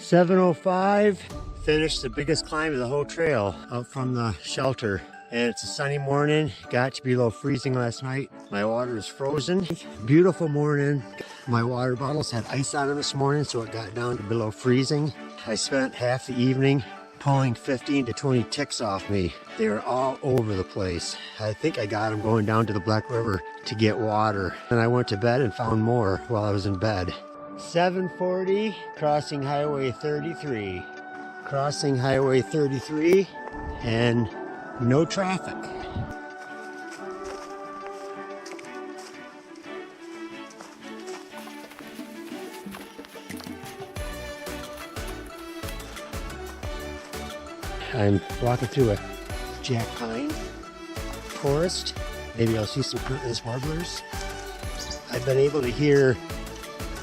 7:05. Finished the biggest climb of the whole trail out from the shelter. And it's a sunny morning. Got to below freezing last night. My water is frozen. Beautiful morning. My water bottles had ice on them this morning, so it got down to below freezing. I spent half the evening pulling 15 to 20 ticks off me. They were all over the place. I think I got them going down to the Black River to get water. And I went to bed and found more while I was in bed. 7:40, crossing Highway 33. Crossing Highway 33 and no traffic. I'm walking through a jack pine forest. Maybe I'll see some Kirtland's warblers. I've been able to hear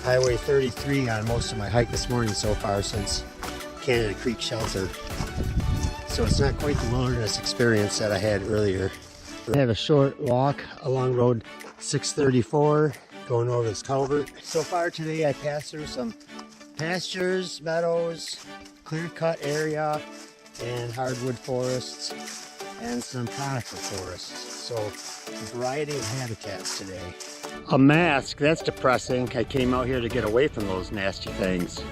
Highway 33 on most of my hike this morning so far since Canada Creek Shelter. So it's not quite the wilderness experience that I had earlier. I have a short walk along Road 634 going over this culvert. So far today I passed through some pastures, meadows, clear-cut area, and hardwood forests, and some conifer forests. So a variety of habitats today. A mask, that's depressing. I came out here to get away from those nasty things.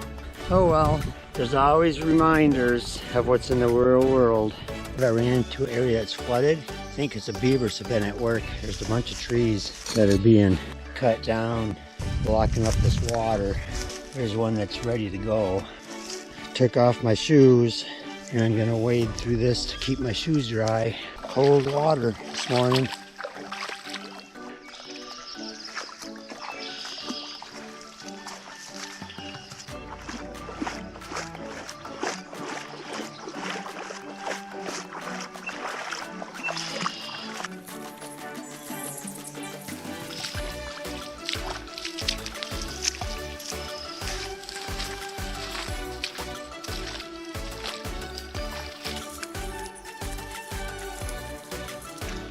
Oh well, there's always reminders of what's in the real world. But I ran into an area that's flooded. I think it's the beavers have been at work. There's a bunch of trees that are being cut down, blocking up this water. There's one that's ready to go. Took off my shoes and I'm gonna wade through this to keep my shoes dry. Cold water this morning.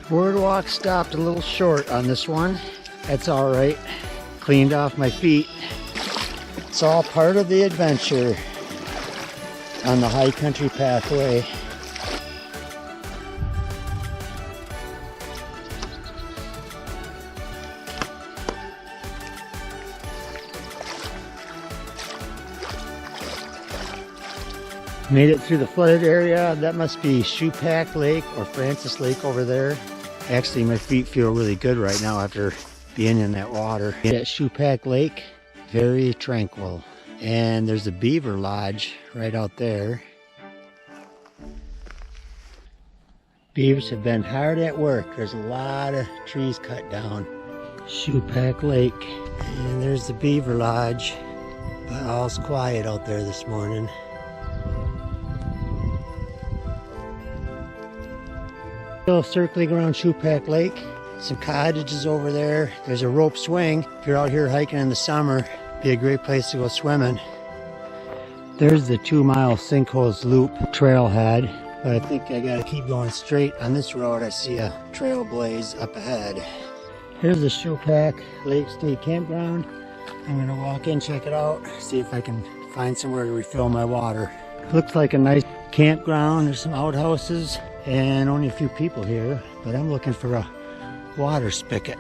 Boardwalk stopped a little short on this one. That's all right. Cleaned off my feet. It's all part of the adventure on the high country pathway. Made it through the flooded area. That must be Tomahawk Lake or Francis Lake over there. Actually, my feet feel really good right now after being in that water. At Tomahawk Lake, very tranquil. And there's a beaver lodge right out there. Beavers have been hard at work. There's a lot of trees cut down. Tomahawk Lake. And there's the beaver lodge. But all's quiet out there this morning. Still circling around Tomahawk Lake. Some cottages over there. There's a rope swing. If you're out here hiking in the summer, be a great place to go swimming. There's the 2-mile sinkholes loop trailhead. But I think I gotta keep going straight on this road. I see a trail blaze up ahead. Here's the Tomahawk Lake State Campground. I'm gonna walk in, check it out, see if I can find somewhere to refill my water. Looks like a nice campground. There's some outhouses and only a few people here, but I'm looking for a water spigot.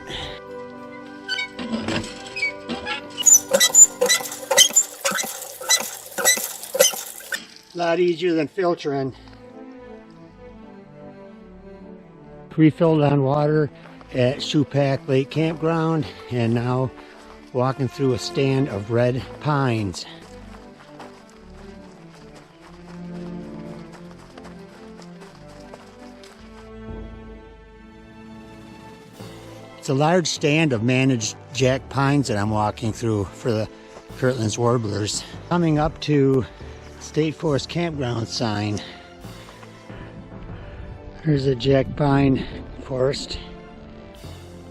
A lot easier than filtering. Refilled on water at Tomahawk Lake Campground, and now walking through a stand of red pines. It's a large stand of managed jack pines that I'm walking through for the Kirtland's warblers. Coming up to State Forest Campground sign. There's a jack pine forest.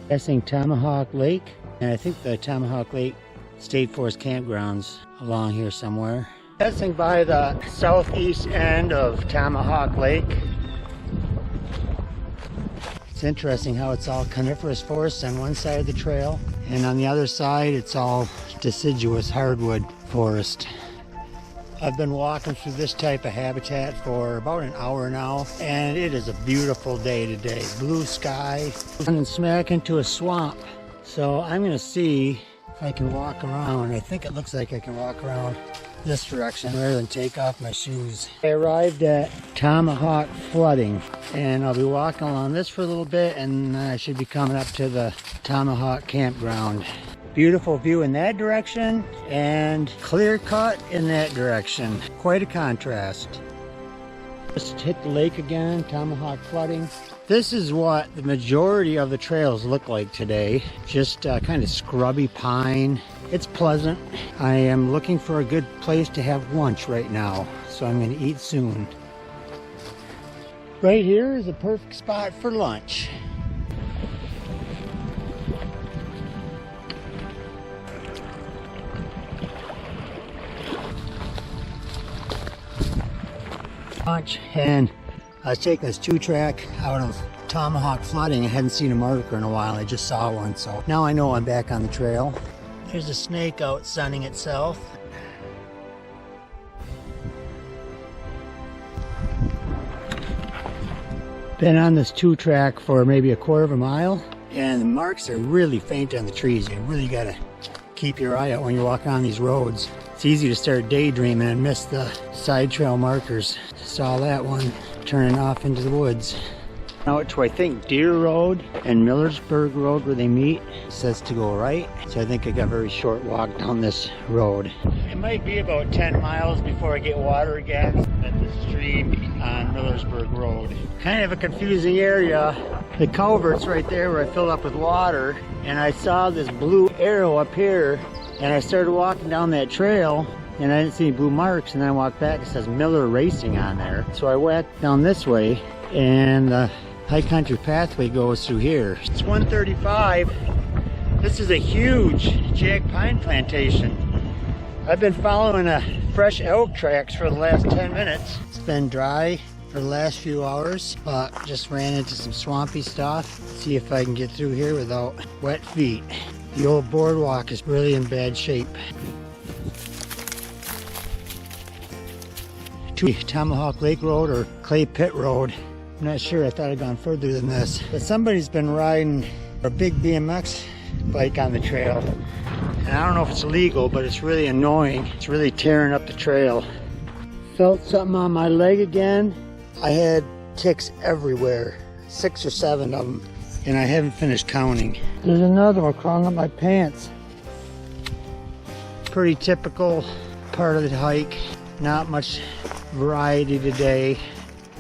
Passing Tomahawk Lake. And I think the Tomahawk Lake State Forest Campground's along here somewhere. Passing by the southeast end of Tomahawk Lake. It's interesting how it's all coniferous forests on one side of the trail, and on the other side it's all deciduous hardwood forest. I've been walking through this type of habitat for about an hour now, and it is a beautiful day today. Blue sky, and smack into a swamp. So I'm gonna see if I can walk around. I think it looks like I can walk around this direction rather than take off my shoes. I arrived at Tomahawk Flooding, and I'll be walking along this for a little bit, and I should be coming up to the Tomahawk Campground. Beautiful view in that direction and clear cut in that direction. Quite a contrast. Just hit the lake again, Tomahawk Flooding. This is what the majority of the trails look like today. Just kind of scrubby pine. It's pleasant. I am looking for a good place to have lunch right now, so I'm going to eat soon. Right here is a perfect spot for lunch. And I was taking this 2-track out of Tomahawk Flooding. I hadn't seen a marker in a while. I just saw one, so now I know I'm back on the trail. There's a snake out sunning itself. Been on this 2-track for maybe a quarter of a mile, and the marks are really faint on the trees. You really gotta keep your eye out when you walk on these roads. It's easy to start daydreaming and miss the side trail markers. Saw that one turning off into the woods. Out to, I think, Deer Road and Millersburg Road where they meet. It says to go right, so I think I got a very short walk down this road. It might be about 10 miles before I get water again at the stream on Millersburg Road. Kind of a confusing area. The culvert's right there where I filled up with water, and I saw this blue arrow up here, and I started walking down that trail, and I didn't see any blue marks, and then I walked back. It says Miller Racing on there. So I went down this way, and the high country pathway goes through here. It's 1:35. This is a huge jack pine plantation. I've been following fresh elk tracks for the last 10 minutes. It's been dry for the last few hours, but just ran into some swampy stuff. See if I can get through here without wet feet. The old boardwalk is really in bad shape. To Tomahawk Lake Road or Clay Pit Road. I'm not sure, I thought I'd gone further than this. But somebody's been riding a big BMX bike on the trail. And I don't know if it's illegal, but it's really annoying. It's really tearing up the trail. Felt something on my leg again. I had ticks everywhere, 6 or 7 of them, and I haven't finished counting. There's another one crawling up my pants. Pretty typical part of the hike. Not much variety today.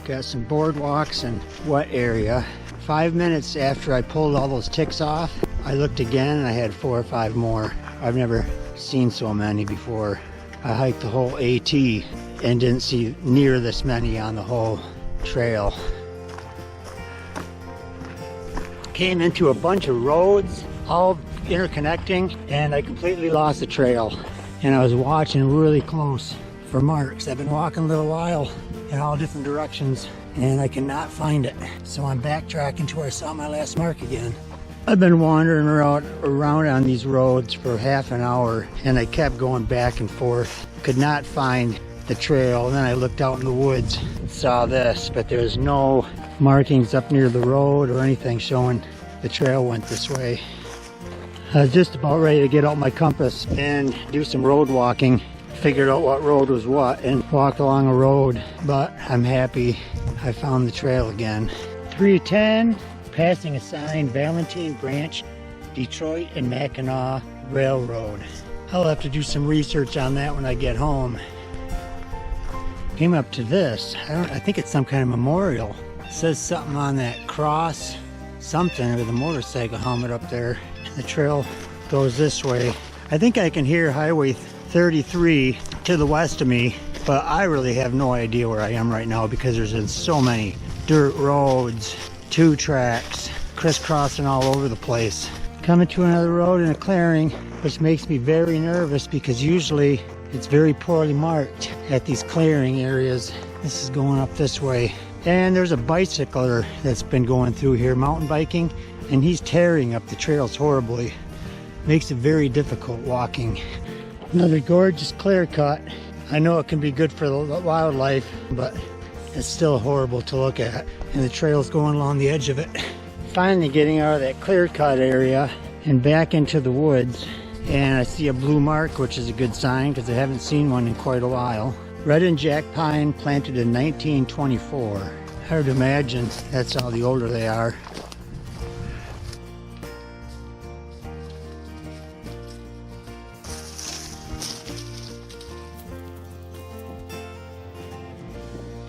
Got some boardwalks and wet area. 5 minutes after I pulled all those ticks off, I looked again and I had 4 or 5 more. I've never seen so many before. I hiked the whole AT and didn't see near this many on the whole trail. Came into a bunch of roads, all interconnecting, and I completely lost the trail. And I was watching really close for marks. I've been walking a little while in all different directions, and I cannot find it. So I'm backtracking to where I saw my last mark again. I've been wandering around on these roads for half an hour, and I kept going back and forth. Could not find the trail. And then I looked out in the woods, saw this, but there's no markings up near the road or anything showing the trail went this way. I was just about ready to get out my compass and do some road walking. Figured out what road was what and walked along a road, but I'm happy I found the trail again. 310, passing a sign, Valentine Branch, Detroit and Mackinac Railroad. I'll have to do some research on that when I get home. Came up to this. I think it's some kind of memorial. It says something on that cross, something with a motorcycle helmet up there. The trail goes this way. I think I can hear Highway 33 to the west of me, but I really have no idea where I am right now because there's been so many dirt roads, 2 tracks, crisscrossing all over the place. Coming to another road in a clearing, which makes me very nervous because usually it's very poorly marked at these clearing areas. This is going up this way. And there's a bicycler that's been going through here, mountain biking, and he's tearing up the trails horribly. Makes it very difficult walking. Another gorgeous clear cut I know it can be good for the wildlife, but it's still horrible to look at. And the trail's going along the edge of it. Finally getting out of that clear cut area and back into the woods. And I see a blue mark, which is a good sign because I haven't seen one in quite a while. Red and jack pine planted in 1924. Hard to imagine that's how the older they are.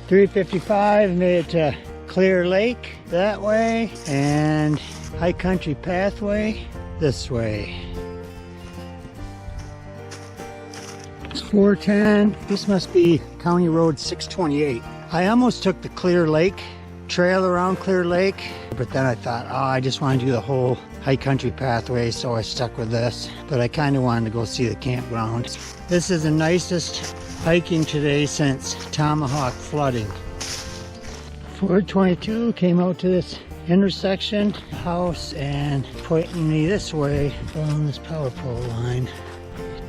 .355, made it to Clear Lake that way, and High Country Pathway this way. It's 410. This must be County Road 628. I almost took the Clear Lake trail around Clear Lake, but then I thought, oh, I just want to do the whole High Country Pathway, so I stuck with this. But I kind of wanted to go see the campground. This is the nicest hiking today since Tomahawk flooding. 422 came out to this intersection house and pointing me this way along this power pole line.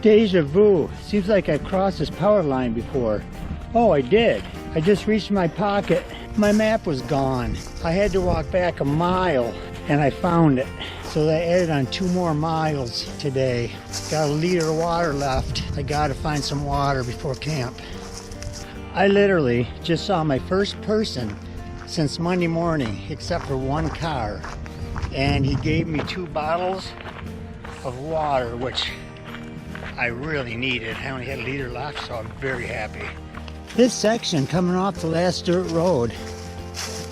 Deja vu. Seems like I crossed this power line before. Oh, I did. I just reached my pocket. My map was gone. I had to walk back a mile and I found it. So they added on 2 more miles today. Got a liter of water left. I gotta find some water before camp. I literally just saw my first person since Monday morning, except for one car. And he gave me 2 bottles of water, which I really needed. I only had a liter left, so I'm very happy. This section coming off the last dirt road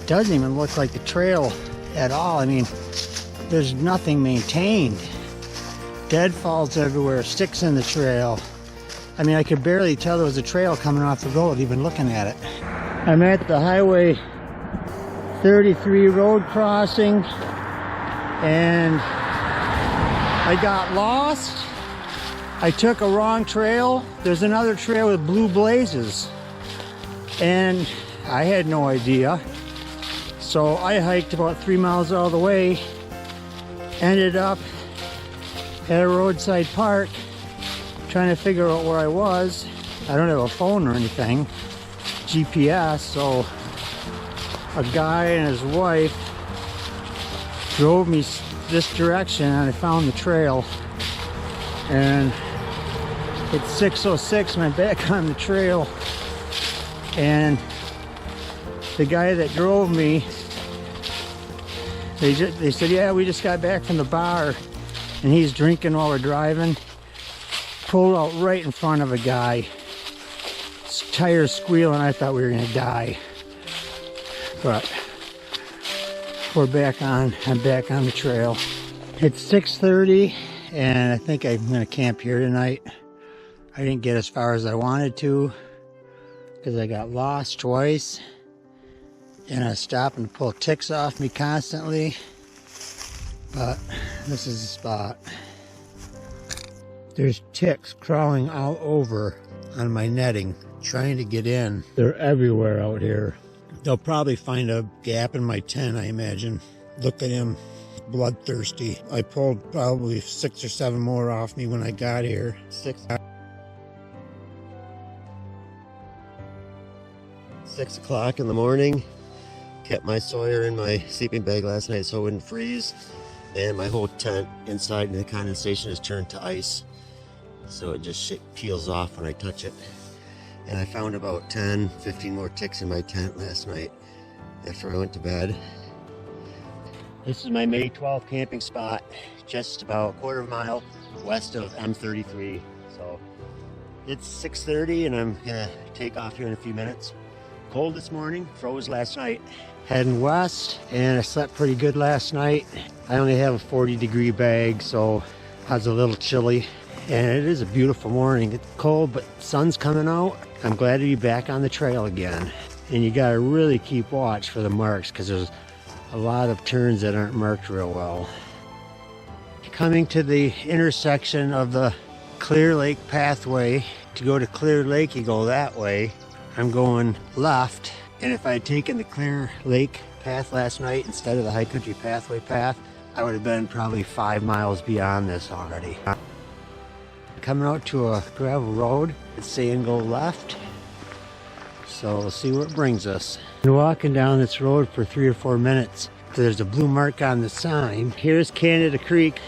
doesn't even look like the trail at all. I mean, there's nothing maintained. Deadfalls everywhere, sticks in the trail. I mean, I could barely tell there was a trail coming off the road even looking at it. I'm at the Highway 33 road crossing and I got lost. I took a wrong trail. There's another trail with blue blazes and I had no idea. So I hiked about 3 miles out of the way, ended up at a roadside park trying to figure out where I was. I don't have a phone or anything, GPS, so a guy and his wife drove me this direction and I found the trail. And it's 6:06 and I'm back on the trail. And the guy that drove me, they said, yeah, we just got back from the bar. And he's drinking while we're driving. Pulled out right in front of a guy. Tires squealing, I thought we were gonna die. But I'm back on the trail. It's 6:30 and I think I'm gonna camp here tonight. I didn't get as far as I wanted to because I got lost twice and I was stopping to pull ticks off me constantly. But this is the spot. There's ticks crawling all over on my netting, trying to get in. They're everywhere out here. They'll probably find a gap in my tent, I imagine. Look at him, bloodthirsty. I pulled probably 6 or 7 more off me when I got here. 6 o'clock in the morning. Kept my Sawyer in my sleeping bag last night so it wouldn't freeze. And my whole tent inside in the condensation is turned to ice. So it just peels off when I touch it. And I found about 10, 15 more ticks in my tent last night after I went to bed. This is my May 12th camping spot, just about a quarter mile west of M33. So it's 6:30 and I'm gonna take off here in a few minutes. Cold this morning, froze last night. Heading west, and I slept pretty good last night. I only have a 40-degree bag, so I was a little chilly. And it is a beautiful morning. It's cold, but sun's coming out. I'm glad to be back on the trail again. And you gotta really keep watch for the marks because there's a lot of turns that aren't marked real well. Coming to the intersection of the Clear Lake pathway. To go to Clear Lake, you go that way. I'm going left. And if I had taken the Clear Lake path last night instead of the High Country Pathway path, I would have been probably 5 miles beyond this already. Coming out to a gravel road. It's saying go left. So we'll see where it brings us. Been walking down this road for 3 or 4 minutes. There's a blue mark on the sign. Here's Canada Creek.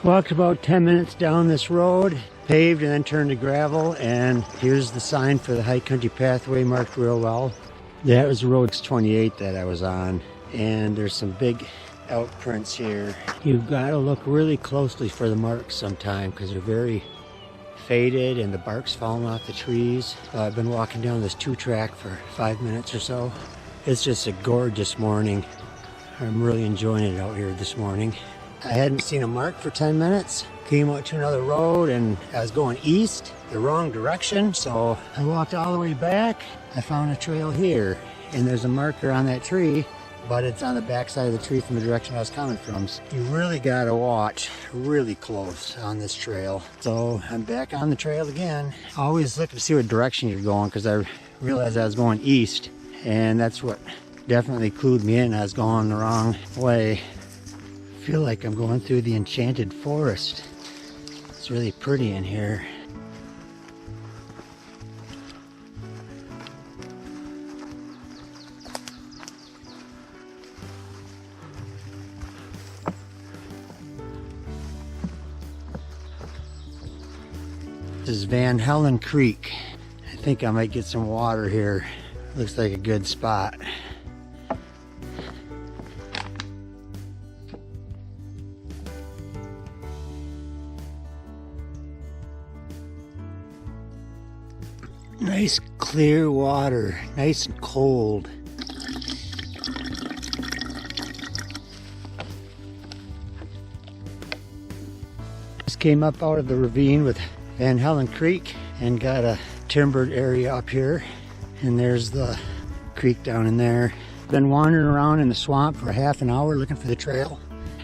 Walked about 10 minutes down this road, paved and then turned to gravel, and here's the sign for the high country pathway marked real well. That was road 28 that I was on, and there's some big elk prints here. You've got to look really closely for the marks sometime because they're very faded and the bark's falling off the trees. I've been walking down this 2-track for 5 minutes or so. It's just a gorgeous morning. I'm really enjoying it out here this morning. I hadn't seen a mark for 10 minutes. Came out to another road and I was going east, the wrong direction, so I walked all the way back. I found a trail here and there's a marker on that tree, but it's on the back side of the tree from the direction I was coming from. So you really gotta watch really close on this trail. So I'm back on the trail again. Always look to see what direction you're going because I realized I was going east and that's what definitely clued me in. I was going the wrong way. I feel like I'm going through the enchanted forest. It's really pretty in here. This is Halen Creek. I think I might get some water here. Looks like a good spot. Nice clear water, nice and cold. Just came up out of the ravine with Halen Creek and got a timbered area up here. And there's the creek down in there. Been wandering around in the swamp for half an hour looking for the trail.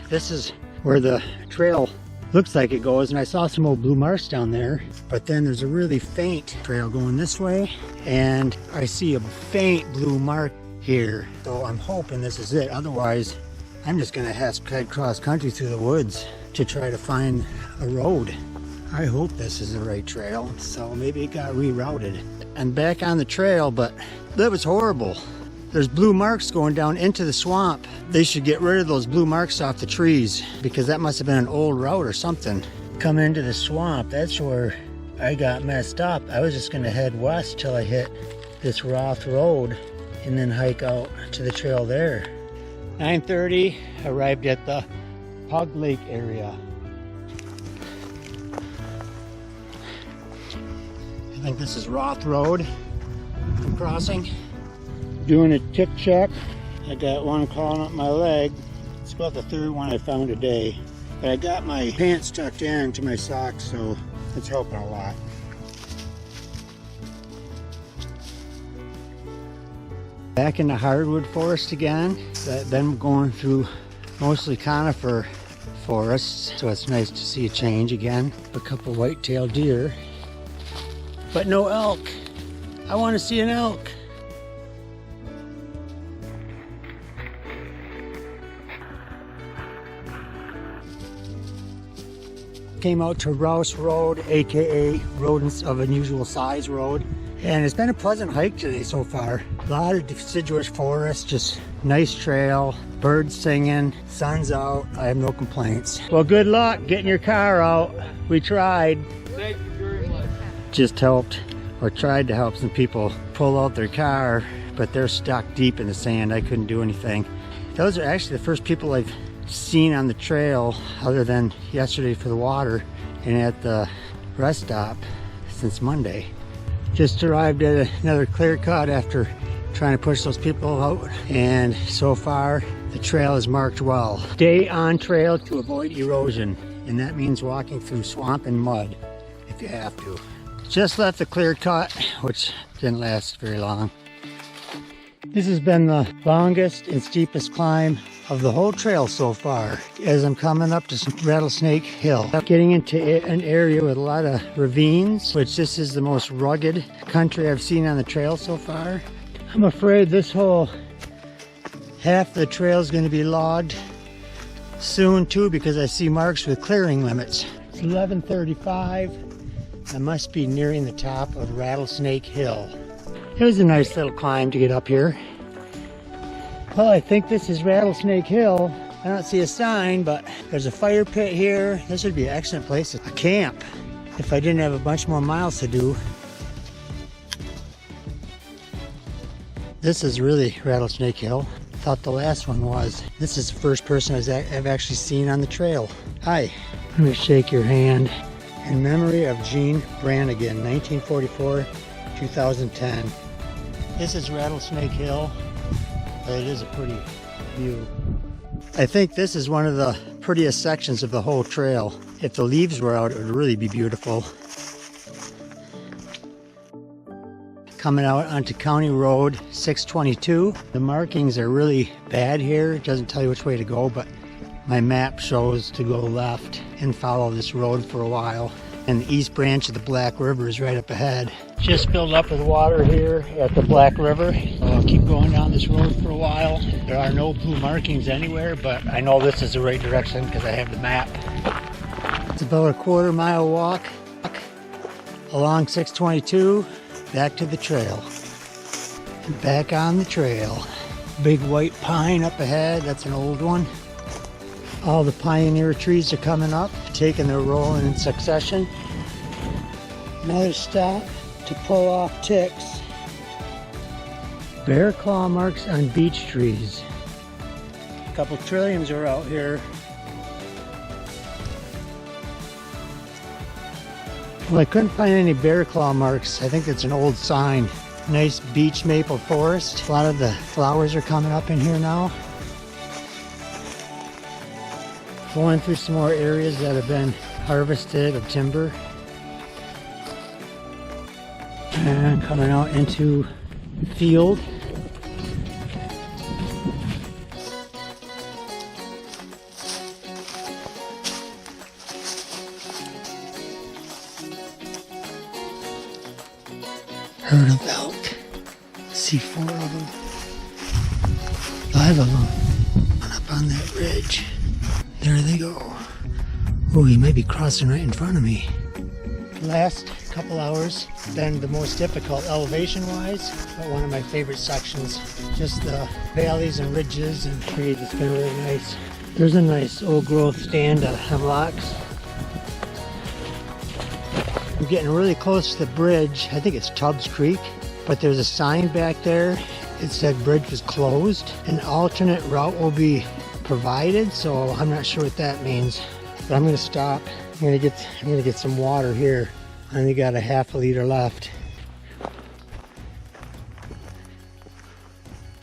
This is where the trail looks like it goes, and I saw some old blue marks down there, but then there's a really faint trail going this way, and I see a faint blue mark here. So I'm hoping this is it. Otherwise, I'm just gonna have to head cross country through the woods to try to find a road. I hope this is the right trail, so maybe it got rerouted. I'm back on the trail, but that was horrible. There's blue marks going down into the swamp. They should get rid of those blue marks off the trees because that must have been an old route or something. Coming into the swamp, that's where I got messed up. I was just gonna head west till I hit this Roth Road and then hike out to the trail there. 9:30, arrived at the Tomahawk Lake area. I think this is Roth Road I'm crossing. Doing a tip check. I got one crawling up my leg. It's about the 3rd one I found today. But I got my pants tucked into my socks, so it's helping a lot. Back in the hardwood forest again. I've been going through mostly conifer forests, so it's nice to see a change again. A couple white-tailed deer, but no elk. I want to see an elk. Came out to Rouse Road, aka Rodents of Unusual Size Road, and it's been a pleasant hike today so far. A lot of deciduous forest, just nice trail, birds singing, sun's out. I have no complaints. Well, good luck getting your car out. We tried. Thank you very much. Just helped, or tried to help some people pull out their car, but they're stuck deep in the sand. I couldn't do anything. Those are actually the first people I've seen on the trail other than yesterday for the water and at the rest stop since Monday. Just arrived at another clear cut after trying to push those people out, and so far the trail is marked well. Stay on trail to avoid erosion, and that means walking through swamp and mud if you have to. Just left the clear cut, which didn't last very long. This has been the longest and steepest climb of the whole trail so far as I'm coming up to Rattlesnake Hill. Getting into an area with a lot of ravines, which this is the most rugged country I've seen on the trail so far. I'm afraid this whole half of the trail is going to be logged soon too, because I see marks with clearing limits. It's 11:35. I must be nearing the top of Rattlesnake Hill. It was a nice little climb to get up here. Well, I think this is Rattlesnake Hill. I don't see a sign, but there's a fire pit here. This would be an excellent place to camp if I didn't have a bunch more miles to do. This is really Rattlesnake Hill. Thought the last one was. This is the first person I've actually seen on the trail. Hi. Let me shake your hand. In memory of Gene Brannigan, 1944-2010. This is Rattlesnake Hill. But it is a pretty view. I think this is one of the prettiest sections of the whole trail. If the leaves were out, it would really be beautiful. Coming out onto County Road 622. The markings are really bad here. It doesn't tell you which way to go, but my map shows to go left and follow this road for a while. And the east branch of the Black River is right up ahead. Just filled up with water here at the Black River. I'll keep going down this road for a while. There are no blue markings anywhere, but I know this is the right direction because I have the map. It's about a quarter-mile walk along 622, back to the trail. And back on the trail. Big white pine up ahead, that's an old one. All the pioneer trees are coming up, taking their roll in succession. Another stop to pull off ticks. Bear claw marks on beech trees. A couple trilliums are out here. Well, I couldn't find any bear claw marks. I think that's an old sign. Nice beech maple forest. A lot of the flowers are coming up in here now. Going through some more areas that have been harvested of timber. And coming out into the field. Herd of elk. See 4 of them. 5 of them. And up on that ridge. There they go. Oh, he might be crossing right in front of me. Last couple hours been the most difficult elevation-wise, but one of my favorite sections. Just the valleys and ridges and trees. It's been really nice. There's a nice old growth stand of hemlocks. We're getting really close to the bridge. I think it's Tubbs Creek, but there's a sign back there. It said bridge was closed. An alternate route will be provided, so I'm not sure what that means. But I'm gonna stop. I'm gonna get some water here. I only got a half a liter left.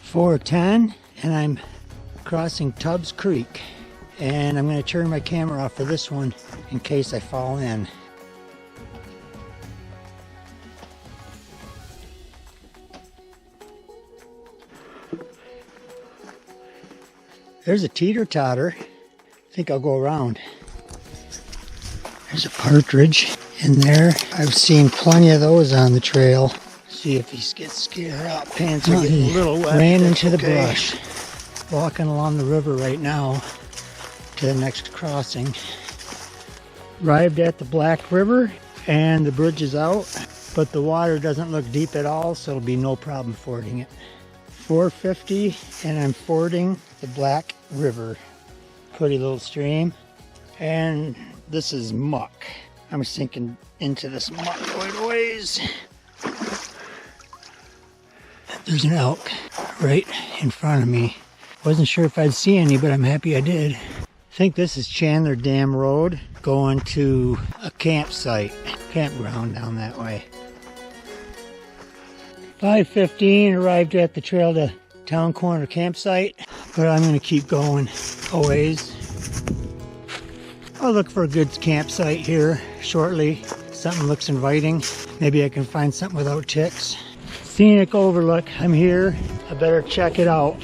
4:10, and I'm crossing Tubbs Creek. And I'm gonna turn my camera off for this one in case I fall in. There's a teeter-totter. I think I'll go around. There's a partridge in there. I've seen plenty of those on the trail. See if he gets scared up. Pants are getting a little wet. Ran into the brush. Walking along the river right now to the next crossing. Arrived at the Black River and the bridge is out, but the water doesn't look deep at all, so it'll be no problem fording it. 4:50 and I'm fording the Black River. Pretty little stream. And this is muck. I'm sinking into this muck quite a ways. There's an elk right in front of me. Wasn't sure if I'd see any, but I'm happy I did. I think this is Chandler Dam Road going to a campground down that way. 5:15, arrived at the Trail to Town Corner campsite, but I'm going to keep going a ways. I'll look for a good campsite here shortly. Something looks inviting. Maybe I can find something without ticks. Scenic overlook. I'm here. I better check it out.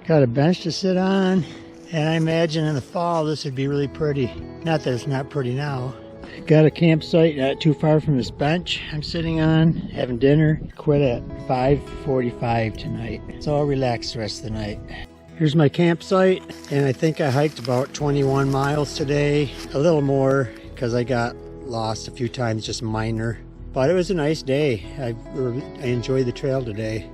Got a bench to sit on, and I imagine in the fall this would be really pretty. Not that it's not pretty now. Got a campsite not too far from this bench I'm sitting on, having dinner. Quit at 5:45 tonight, so I'll relax the rest of the night. Here's my campsite, and I think I hiked about 21 miles today. A little more because I got lost a few times, just minor. But it was a nice day. I enjoyed the trail today.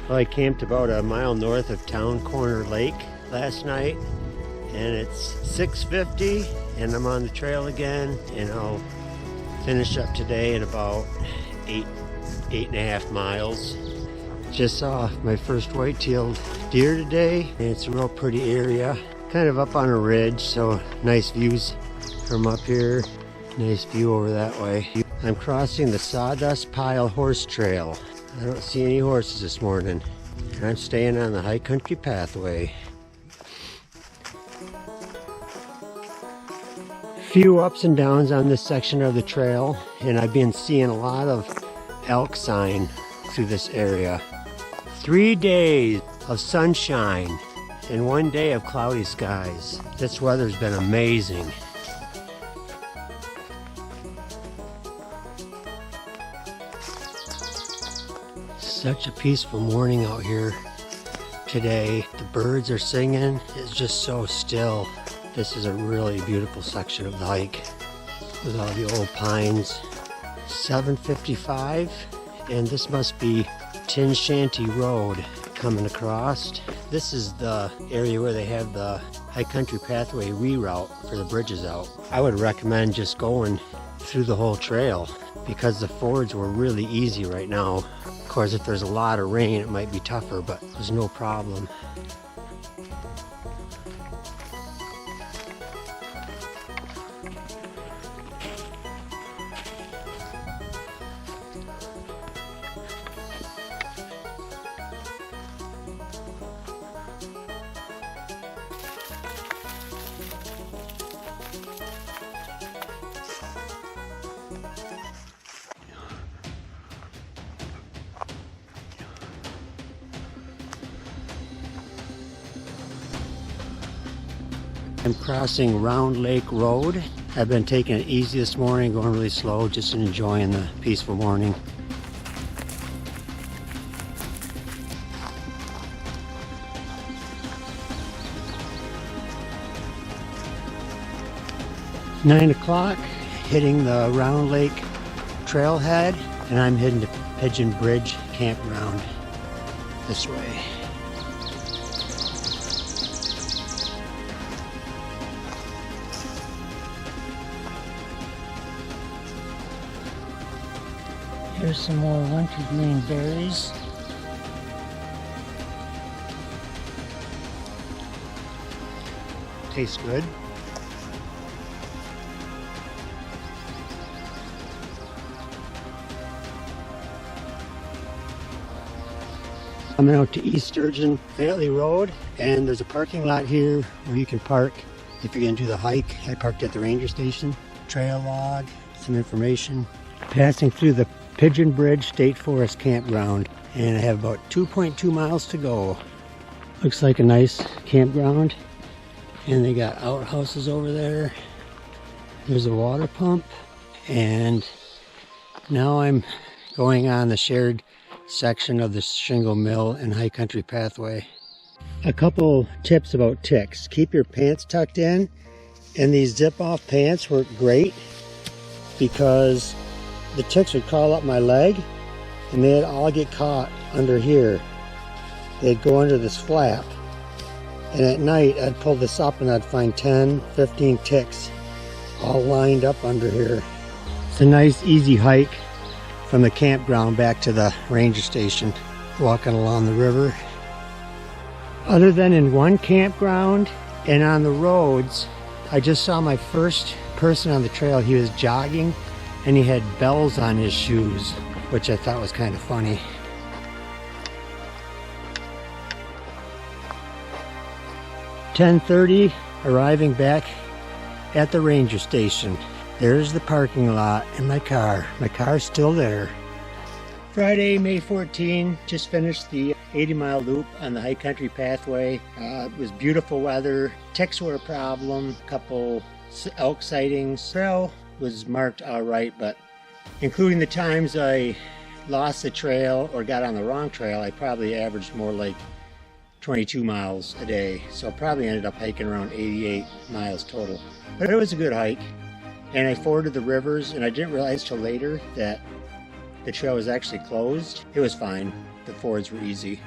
Well, I camped about a mile north of Town Corner Lake last night, and it's 6:50 and I'm on the trail again, and I'll finish up today in about 8.5 miles. Just saw my first white-tailed deer today, and it's a real pretty area, kind of up on a ridge, so nice views from up here, nice view over that way. I'm crossing the Sawdust Pile Horse Trail. I don't see any horses this morning, and I'm staying on the high country pathway. Few ups and downs on this section of the trail, and I've been seeing a lot of elk sign through this area. 3 days of sunshine and 1 day of cloudy skies. This weather's been amazing. Such a peaceful morning out here today. The birds are singing. It's just so still. This is a really beautiful section of the hike with all the old pines. 7:55, and this must be Tin Shanty Road coming across. This is the area where they have the high country pathway reroute for the bridges out. I would recommend just going through the whole trail because the fords were really easy right now. Of course, if there's a lot of rain, it might be tougher, but there's no problem. I'm crossing Round Lake Road. I've been taking it easy this morning, going really slow, just enjoying the peaceful morning. It's 9 o'clock, hitting the Round Lake trailhead, and I'm heading to Pigeon Bridge Campground this way. Here's some more wintergreen berries. Tastes good. I'm out to East Sturgeon Valley Road, and there's a parking lot here where you can park if you're going to do the hike. I parked at the ranger station. Trail log, some information. Passing through the Pigeon Bridge State Forest Campground, and I have about 2.2 miles to go. Looks like a nice campground, and they got outhouses over there. There's a water pump, and now I'm going on the shared section of the shingle mill and high country pathway. A couple tips about ticks. Keep your pants tucked in, and these zip off pants work great because the ticks would crawl up my leg and they'd all get caught under here. They'd go under this flap, and at night I'd pull this up and I'd find 10, 15 ticks all lined up under here. It's a nice easy hike from the campground back to the ranger station, walking along the river. Other than in one campground and on the roads, I just saw my first person on the trail. He was jogging and he had bells on his shoes, which I thought was kind of funny. "10:30, arriving back at the ranger station. There's the parking lot and my car. My car's still there. Friday, May 14, just finished the 80-mile loop on the high country pathway. It was beautiful weather. Ticks were a problem. A couple elk sightings. Trail was marked all right, but including the times I lost the trail or got on the wrong trail, I probably averaged more like 22 miles a day. So I probably ended up hiking around 88 miles total. But it was a good hike. And I forded the rivers, and I didn't realize till later that the trail was actually closed. It was fine. The fords were easy.